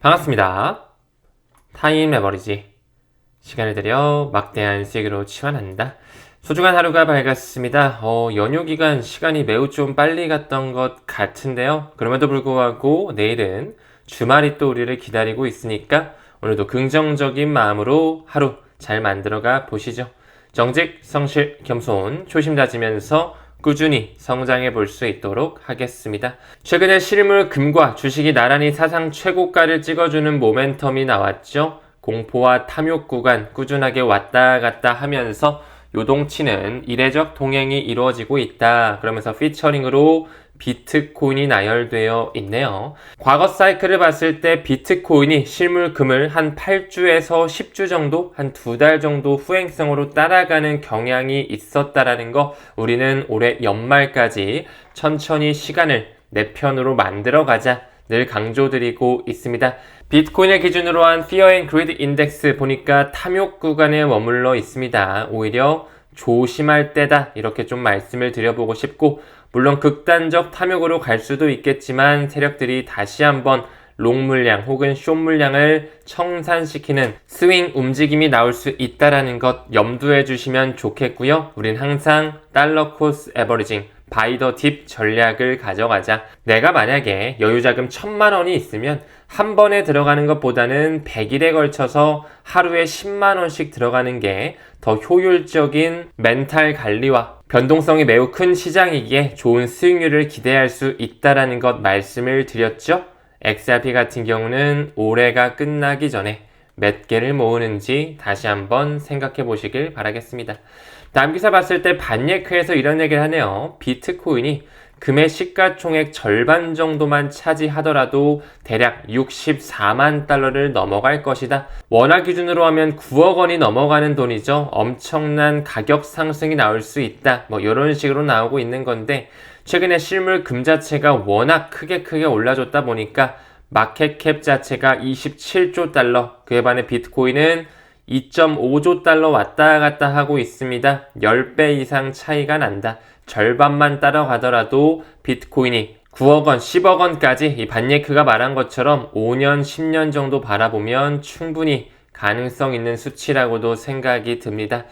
반갑습니다. 타임 레버리지 시간을 들여 막대한 수익으로 치환한다. 소중한 하루가 밝았습니다. 연휴 기간 시간이 매우 좀 빨리 갔던 것 같은데요. 그럼에도 불구하고 내일은 주말이 또 우리를 기다리고 있으니까 오늘도 긍정적인 마음으로 하루 잘 만들어가 보시죠. 정직, 성실, 겸손, 초심 다지면서 꾸준히 성장해 볼 수 있도록 하겠습니다. 최근에 실물 금과 주식이 나란히 사상 최고가를 찍어주는 모멘텀이 나왔죠. 공포와 탐욕 구간 꾸준하게 왔다 갔다 하면서 요동치는 이례적 동행이 이루어지고 있다. 그러면서 피처링으로 비트코인이 나열되어 있네요. 과거 사이클을 봤을 때 비트코인이 실물금을 한 8주에서 10주 정도, 한 2달 정도 후행성으로 따라가는 경향이 있었다라는 거 우리는 올해 연말까지 천천히 시간을 내 편으로 만들어가자 늘 강조드리고 있습니다. 비트코인을 기준으로 한 Fear and Greed 인덱스 보니까 탐욕 구간에 머물러 있습니다. 오히려 조심할 때다 이렇게 좀 말씀을 드려보고 싶고, 물론 극단적 탐욕으로 갈 수도 있겠지만 세력들이 다시 한번 롱 물량 혹은 숏 물량을 청산시키는 스윙 움직임이 나올 수 있다는 것 염두해 주시면 좋겠고요. 우린 항상 달러 코스 에버리징 바이 더 딥 전략을 가져가자. 내가 만약에 여유자금 1000만원이 있으면 한 번에 들어가는 것보다는 100일에 걸쳐서 하루에 10만원씩 들어가는 게 더 효율적인 멘탈 관리와 변동성이 매우 큰 시장이기에 좋은 수익률을 기대할 수 있다는 것 말씀을 드렸죠. XRP 같은 경우는 올해가 끝나기 전에 몇 개를 모으는지 다시 한번 생각해 보시길 바라겠습니다. 다음 기사 봤을 때 반예크에서 이런 얘기를 하네요. 비트코인이 금의 시가총액 절반 정도만 차지하더라도 대략 64만 달러를 넘어갈 것이다. 원화 기준으로 하면 9억 원이 넘어가는 돈이죠. 엄청난 가격 상승이 나올 수 있다. 이런 식으로 나오고 있는 건데, 최근에 실물 금 자체가 워낙 크게 올라줬다 보니까 마켓캡 자체가 27조 달러, 그에 반해 비트코인은 2.5조 달러 왔다 갔다 하고 있습니다. 10배 이상 차이가 난다. 절반만 따라가더라도 비트코인이 9억 원, 10억 원까지 이 반예크가 말한 것처럼 5년, 10년 정도 바라보면 충분히 가능성 있는 수치라고도 생각이 듭니다.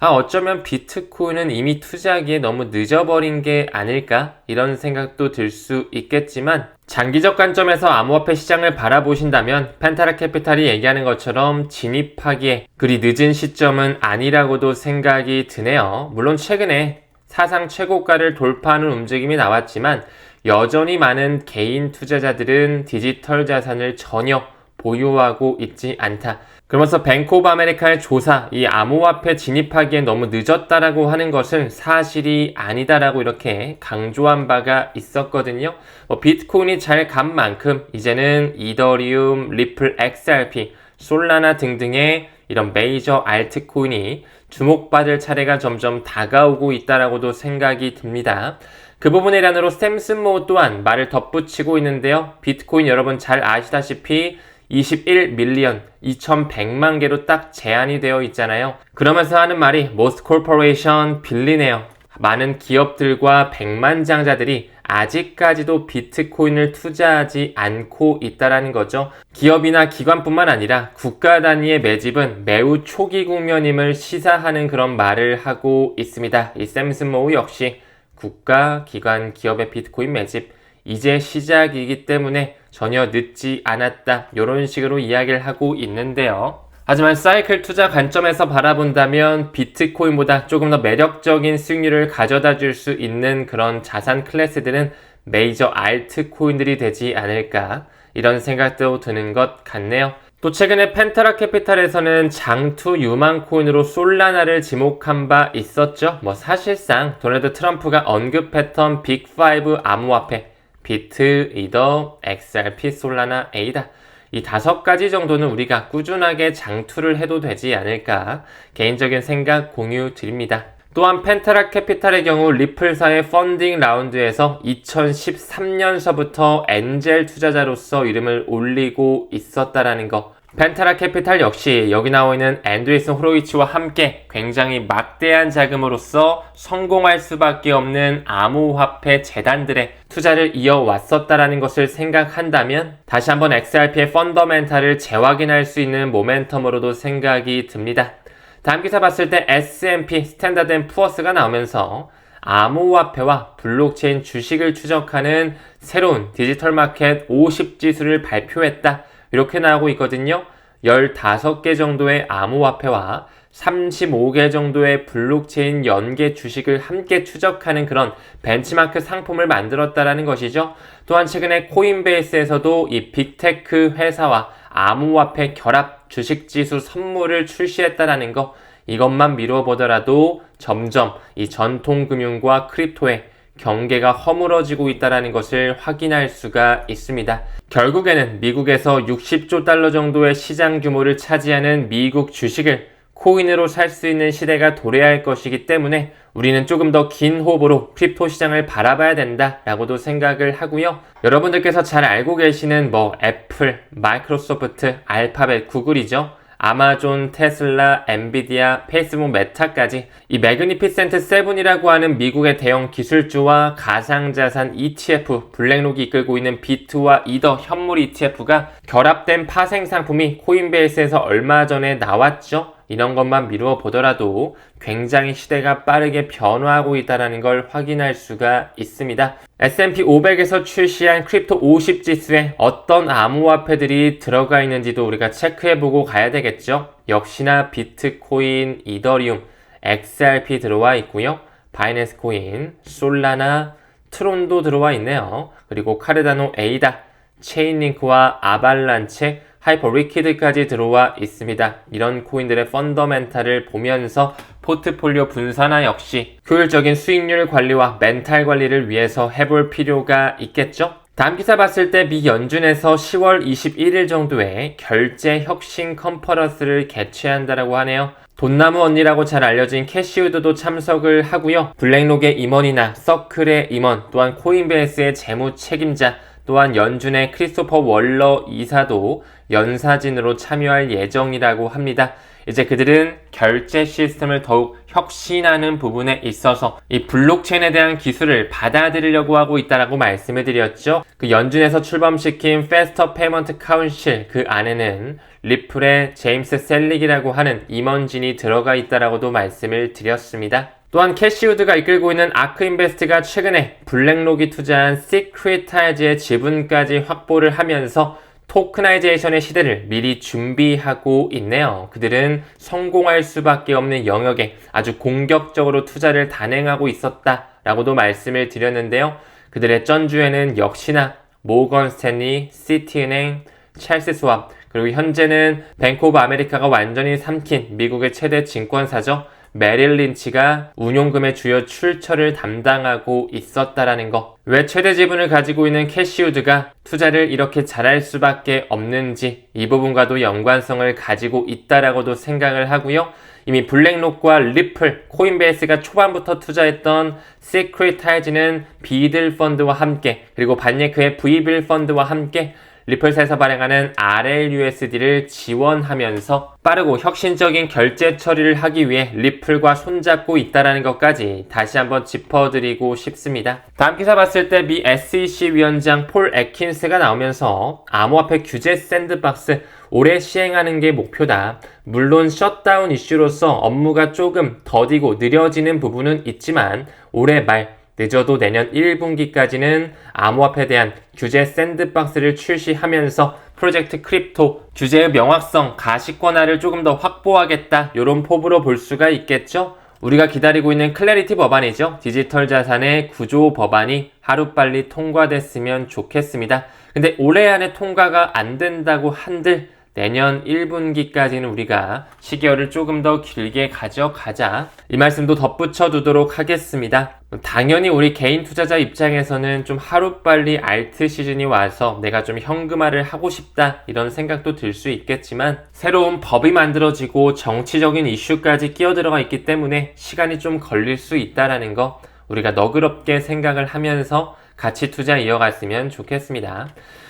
어쩌면 비트코인은 이미 투자하기에 너무 늦어버린 게 아닐까? 이런 생각도 들 수 있겠지만, 장기적 관점에서 암호화폐 시장을 바라보신다면 펜타라 캐피탈이 얘기하는 것처럼 진입하기에 그리 늦은 시점은 아니라고도 생각이 드네요. 물론 최근에 사상 최고가를 돌파하는 움직임이 나왔지만 여전히 많은 개인 투자자들은 디지털 자산을 전혀 보유하고 있지 않다. 그러면서 뱅크 오브 아메리카의 조사, 이 암호화폐 진입하기에 너무 늦었다라고 하는 것은 사실이 아니다라고 이렇게 강조한 바가 있었거든요. 비트코인이 잘 간 만큼 이제는 이더리움, 리플, XRP, 솔라나 등등의 이런 메이저 알트코인이 주목받을 차례가 점점 다가오고 있다라고도 생각이 듭니다. 그 부분의 일환으로 샘슨 모 또한 말을 덧붙이고 있는데요. 비트코인 여러분 잘 아시다시피 21밀리언, 2100만 개로 딱 제한이 되어 있잖아요. 그러면서 하는 말이 most corporation 빌리네요. 많은 기업들과 백만장자들이 아직까지도 비트코인을 투자하지 않고 있다라는 거죠. 기업이나 기관뿐만 아니라 국가 단위의 매집은 매우 초기 국면임을 시사하는 그런 말을 하고 있습니다. 이 샘슨 모우 역시 국가, 기관, 기업의 비트코인 매집 이제 시작이기 때문에 전혀 늦지 않았다, 이런 식으로 이야기를 하고 있는데요. 하지만 사이클 투자 관점에서 바라본다면 비트코인보다 조금 더 매력적인 수익률을 가져다 줄 수 있는 그런 자산 클래스들은 메이저 알트코인들이 되지 않을까, 이런 생각도 드는 것 같네요. 또 최근에 펜타라 캐피탈에서는 장투 유망 코인으로 솔라나를 지목한 바 있었죠. 사실상 도널드 트럼프가 언급했던 빅5 암호화폐 비트, 이더, XRP, 솔라나, 에이다, 이 5가지 정도는 우리가 꾸준하게 장투를 해도 되지 않을까, 개인적인 생각 공유 드립니다. 또한 펜타라 캐피탈의 경우 리플사의 펀딩 라운드에서 2013년서부터 엔젤 투자자로서 이름을 올리고 있었다라는 거, 펜타라 캐피탈 역시 여기 나와 있는 앤드리슨 호로위치와 함께 굉장히 막대한 자금으로서 성공할 수밖에 없는 암호화폐 재단들의 투자를 이어왔었다라는 것을 생각한다면 다시 한번 XRP의 펀더멘탈을 재확인할 수 있는 모멘텀으로도 생각이 듭니다. 다음 기사 봤을 때 S&P 스탠다드 앤 푸어스가 나오면서 암호화폐와 블록체인 주식을 추적하는 새로운 디지털 마켓 50 지수를 발표했다. 이렇게 나오고 있거든요. 15개 정도의 암호화폐와 35개 정도의 블록체인 연계 주식을 함께 추적하는 그런 벤치마크 상품을 만들었다라는 것이죠. 또한 최근에 코인베이스에서도 이 빅테크 회사와 암호화폐 결합 주식지수 선물을 출시했다라는 거, 이것만 미루어 보더라도 점점 이 전통금융과 크립토의 경계가 허물어지고 있다는 것을 확인할 수가 있습니다. 결국에는 미국에서 60조 달러 정도의 시장 규모를 차지하는 미국 주식을 코인으로 살 수 있는 시대가 도래할 것이기 때문에 우리는 조금 더 긴 호흡으로 크립토 시장을 바라봐야 된다라고도 생각을 하고요. 여러분들께서 잘 알고 계시는 애플, 마이크로소프트, 알파벳, 구글이죠. 아마존, 테슬라, 엔비디아, 페이스북, 메타까지 이 매그니피센트 7이라고 하는 미국의 대형 기술주와 가상자산 ETF, 블랙록이 이끌고 있는 비트와 이더 현물 ETF가 결합된 파생 상품이 코인베이스에서 얼마 전에 나왔죠. 이런 것만 미루어 보더라도 굉장히 시대가 빠르게 변화하고 있다는 걸 확인할 수가 있습니다. S&P 500에서 출시한 크립토 50 지수에 어떤 암호화폐들이 들어가 있는지도 우리가 체크해보고 가야 되겠죠. 역시나 비트코인, 이더리움, XRP 들어와 있고요. 바이낸스 코인, 솔라나, 트론도 들어와 있네요. 그리고 카르다노 에이다, 체인링크와 아발란체, 하이퍼리퀴드까지 들어와 있습니다. 이런 코인들의 펀더멘탈을 보면서 포트폴리오 분산화 역시 효율적인 수익률 관리와 멘탈 관리를 위해서 해볼 필요가 있겠죠? 다음 기사 봤을 때 미 연준에서 10월 21일 정도에 결제 혁신 컨퍼런스를 개최한다라고 하네요. 돈나무 언니라고 잘 알려진 캐시우드도 참석을 하고요. 블랙록의 임원이나 서클의 임원, 또한 코인베이스의 재무 책임자, 또한 연준의 크리스토퍼 월러 이사도 연사진으로 참여할 예정이라고 합니다. 이제 그들은 결제 시스템을 더욱 혁신하는 부분에 있어서 이 블록체인에 대한 기술을 받아들이려고 하고 있다라고 말씀을 드렸죠. 그 연준에서 출범시킨 페스터 페이먼트 카운실, 그 안에는 리플의 제임스 셀릭이라고 하는 임원진이 들어가 있다라고도 말씀을 드렸습니다. 또한 캐시우드가 이끌고 있는 아크인베스트가 최근에 블랙록이 투자한 시크릿타이즈의 지분까지 확보를 하면서 토크나이제이션의 시대를 미리 준비하고 있네요. 그들은 성공할 수밖에 없는 영역에 아주 공격적으로 투자를 단행하고 있었다라고도 말씀을 드렸는데요. 그들의 전주에는 역시나 모건 스탠리, 시티은행, 첼시 스왑, 그리고 현재는 뱅크 오브 아메리카가 완전히 삼킨 미국의 최대 증권사죠. 메릴 린치가 운용금의 주요 출처를 담당하고 있었다라는 거. 왜 최대 지분을 가지고 있는 캐시우드가 투자를 이렇게 잘할 수밖에 없는지 이 부분과도 연관성을 가지고 있다라고도 생각을 하고요. 이미 블랙록과 리플, 코인베이스가 초반부터 투자했던 시크릿타이즈는 비들 펀드와 함께, 그리고 반예크의 V빌 펀드와 함께 리플사에서 발행하는 RLUSD를 지원하면서 빠르고 혁신적인 결제 처리를 하기 위해 리플과 손잡고 있다는 것까지 다시 한번 짚어드리고 싶습니다. 다음 기사 봤을 때 미 SEC 위원장 폴 애킨스가 나오면서 암호화폐 규제 샌드박스 올해 시행하는 게 목표다. 물론 셧다운 이슈로서 업무가 조금 더디고 느려지는 부분은 있지만 올해 말 늦어도 내년 1분기까지는 암호화폐에 대한 규제 샌드박스를 출시하면서 프로젝트 크립토 규제의 명확성, 가시권화를 조금 더 확보하겠다, 이런 포부로 볼 수가 있겠죠. 우리가 기다리고 있는 클래리티 법안이죠. 디지털 자산의 구조 법안이 하루빨리 통과됐으면 좋겠습니다. 근데 올해 안에 통과가 안 된다고 한들 내년 1분기까지는 우리가 시계열을 조금 더 길게 가져가자, 이 말씀도 덧붙여 두도록 하겠습니다. 당연히 우리 개인 투자자 입장에서는 좀 하루빨리 알트 시즌이 와서 내가 좀 현금화를 하고 싶다, 이런 생각도 들 수 있겠지만 새로운 법이 만들어지고 정치적인 이슈까지 끼어들어가 있기 때문에 시간이 좀 걸릴 수 있다는 거 우리가 너그럽게 생각을 하면서 가치 투자 이어갔으면 좋겠습니다.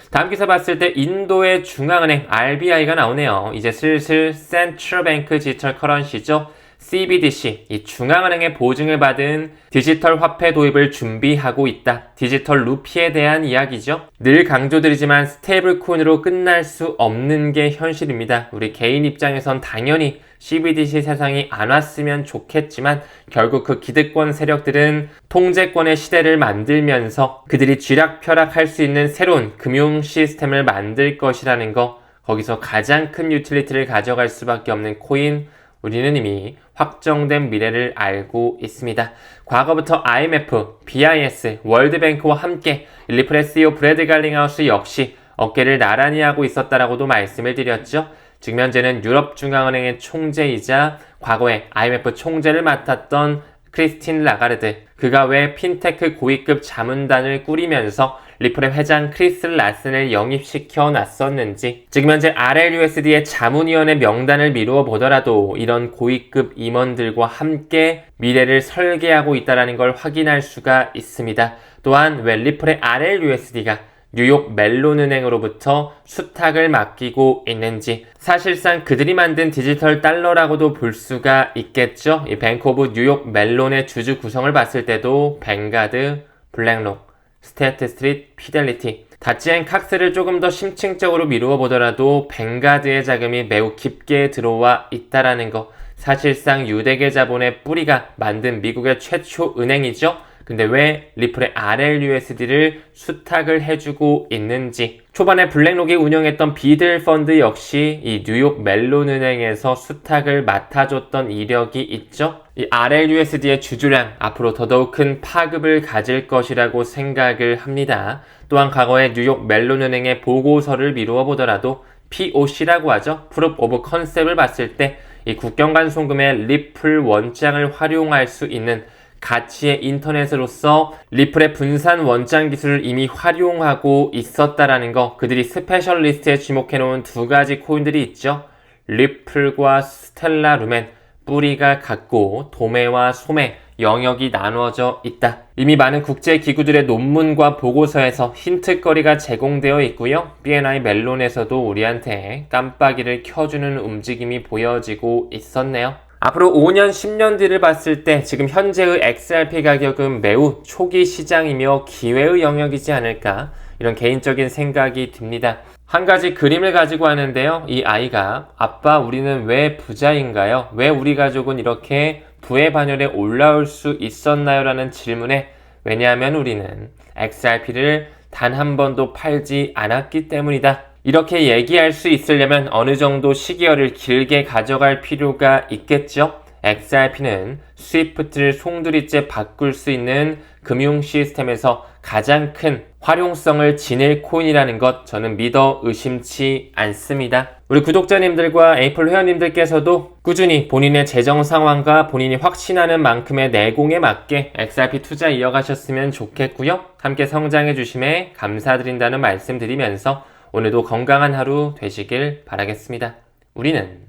다음 기사 봤을 때 인도의 중앙은행 RBI가 나오네요. 이제 슬슬 Central Bank Digital Currency죠. CBDC, 이 중앙은행의 보증을 받은 디지털 화폐 도입을 준비하고 있다. 디지털 루피에 대한 이야기죠. 늘 강조드리지만 스테이블 코인으로 끝날 수 없는 게 현실입니다. 우리 개인 입장에선 당연히 CBDC 세상이 안 왔으면 좋겠지만 결국 그 기득권 세력들은 통제권의 시대를 만들면서 그들이 쥐락펴락할 수 있는 새로운 금융 시스템을 만들 것이라는 거, 거기서 가장 큰 유틸리티를 가져갈 수밖에 없는 코인, 우리는 이미 확정된 미래를 알고 있습니다. 과거부터 IMF, BIS, 월드뱅크와 함께 리플의 CEO 브래드 갈링하우스 역시 어깨를 나란히 하고 있었다라고도 말씀을 드렸죠. 지금 현재는 유럽중앙은행의 총재이자 과거에 IMF 총재를 맡았던 크리스틴 라가르드, 그가 왜 핀테크 고위급 자문단을 꾸리면서 리플의 회장 크리스 라슨을 영입시켜 놨었는지, 지금 현재 RLUSD의 자문위원회 명단을 미루어 보더라도 이런 고위급 임원들과 함께 미래를 설계하고 있다는 걸 확인할 수가 있습니다. 또한 왜 리플의 RLUSD가 뉴욕 멜론은행으로부터 수탁을 맡기고 있는지, 사실상 그들이 만든 디지털 달러라고도 볼 수가 있겠죠. 이 뱅크 오브 뉴욕 멜론의 주주 구성을 봤을 때도 뱅가드, 블랙록, 스테이트 스트리트, 피델리티, 다치앤 칵스를 조금 더 심층적으로 미루어 보더라도 뱅가드의 자금이 매우 깊게 들어와 있다라는 거, 사실상 유대계 자본의 뿌리가 만든 미국의 최초 은행이죠. 근데 왜 리플의 RLUSD를 수탁을 해주고 있는지, 초반에 블랙록이 운영했던 비들 펀드 역시 이 뉴욕 멜론은행에서 수탁을 맡아줬던 이력이 있죠. 이 RLUSD의 주주량 앞으로 더더욱 큰 파급을 가질 것이라고 생각을 합니다. 또한 과거에 뉴욕 멜론은행의 보고서를 미루어 보더라도 POC라고 하죠. Proof of Concept을 봤을 때 이 국경 간 송금의 리플 원장을 활용할 수 있는 가치의 인터넷으로서 리플의 분산 원장 기술을 이미 활용하고 있었다라는 거, 그들이 스페셜리스트에 지목해놓은 두 가지 코인들이 있죠. 리플과 스텔라 루멘, 뿌리가 같고 도매와 소매, 영역이 나누어져 있다. 이미 많은 국제기구들의 논문과 보고서에서 힌트거리가 제공되어 있고요. BNI 멜론에서도 우리한테 깜빡이를 켜주는 움직임이 보여지고 있었네요. 앞으로 5년, 10년 뒤를 봤을 때 지금 현재의 XRP 가격은 매우 초기 시장이며 기회의 영역이지 않을까, 이런 개인적인 생각이 듭니다. 한 가지 그림을 가지고 하는데요. 이 아이가 아빠 우리는 왜 부자인가요? 왜 우리 가족은 이렇게 부의 반열에 올라올 수 있었나요? 라는 질문에, 왜냐하면 우리는 XRP를 단 한 번도 팔지 않았기 때문이다. 이렇게 얘기할 수 있으려면 어느 정도 시기열을 길게 가져갈 필요가 있겠죠? XRP는 스위프트를 송두리째 바꿀 수 있는 금융 시스템에서 가장 큰 활용성을 지닐 코인이라는 것, 저는 믿어 의심치 않습니다. 우리 구독자님들과 에이플 회원님들께서도 꾸준히 본인의 재정 상황과 본인이 확신하는 만큼의 내공에 맞게 XRP 투자 이어가셨으면 좋겠고요. 함께 성장해 주심에 감사드린다는 말씀 드리면서 오늘도 건강한 하루 되시길 바라겠습니다. 우리는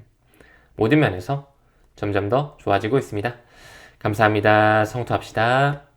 모든 면에서 점점 더 좋아지고 있습니다. 감사합니다. 성투합시다.